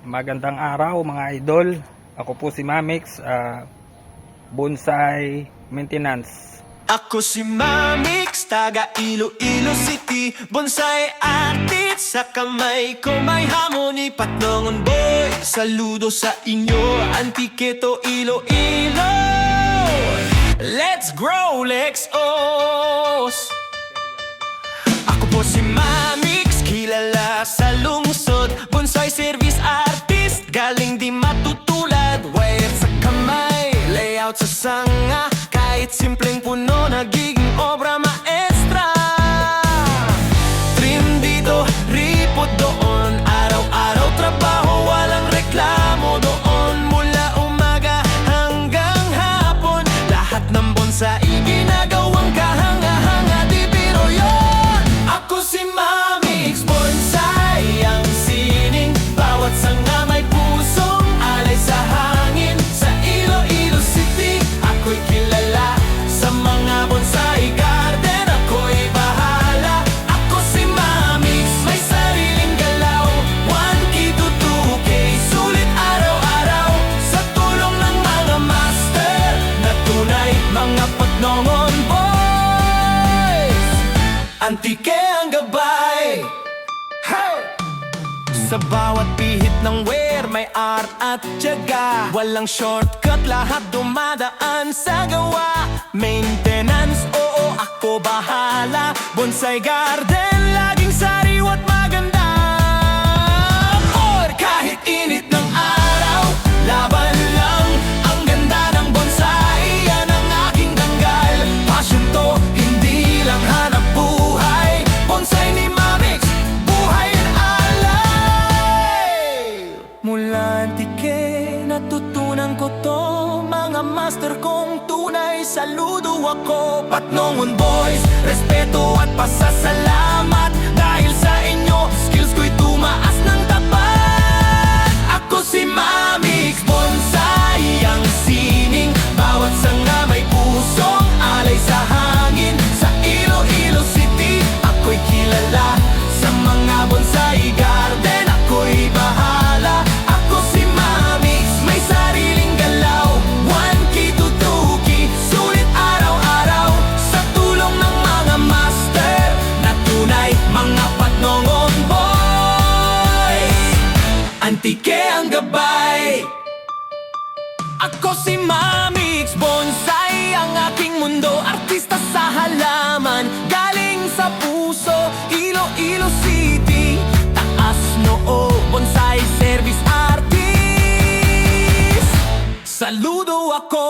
Magandang araw mga idol. Ako po si Mamix, bonsai maintenance. Ako si Mamix, taga Iloilo City, bonsai artist. Sa kamay ko may harmony, Patnongon boy. Saludo sa inyo, Antiketo Iloilo. Let's grow, let's os. Ako po si Mamix, kilala sa lungsod, bonsai service artist. Galing di matutulad, wire sa kamay, layout sa sanga. Kahit simpleng puno, nagiging obra maestra. Trim dito, ripot doon, araw-araw trabaho, walang reklamo doon. Mula umaga hanggang hapon, lahat ng bonsai ginagawang kahanga-hanga. Di biro yun. Ako si Mamix, bonsai ang sining. Bawat sanga may pusong alay sa hangin. Sa Iloilo City, ako'y kilala. Sa mga bonsai garden, ako'y bahala. Ako si Mamix, may sariling galaw. 1K to 2K, sulit araw-araw. Sa tulong ng mga master na tunay, mga Patnongon boys. Antike ang gabay. Hey! Sa bawat pihit ng wear, may art at tiyaga. Walang shortcut, lahat dumadaan sa gawa. Maintenance, oo, ako bahala. Bonsai garden, laging sariwa't maganda. Or kahit init ng araw, laban lang. Ang ganda ng bonsai, yan ang aking tanggal. Passion to, hindi lang hanap buhay. Bonsai ni Mamix, buhay and alay. Mula antike, natutunan ko to. Mga master kong tunay, saludo ako. Patnongon boys, respeto at pasasalamat. Dahil sa inyo, skills ko'y tumaas ng tapat. Ako si Mamix, bonsai ang sining. Bawat sanga may pusong alay sa hangin. Sa Iloilo City, ako'y kilala. Sa mga bonsai garden, ako'y bahala. Ako si Mamix, may sariling galaw. 1K to 2K, sulit araw-araw. Sa tulong ng mga master na tunay, mga Patnongon boys. Antike ang gabay. Ako si Mamix, bonsai ang aking mundo. Artista sa halaman, galing sa puso. Iloilo City, taas noo. Bonsai service artist, saludo ako.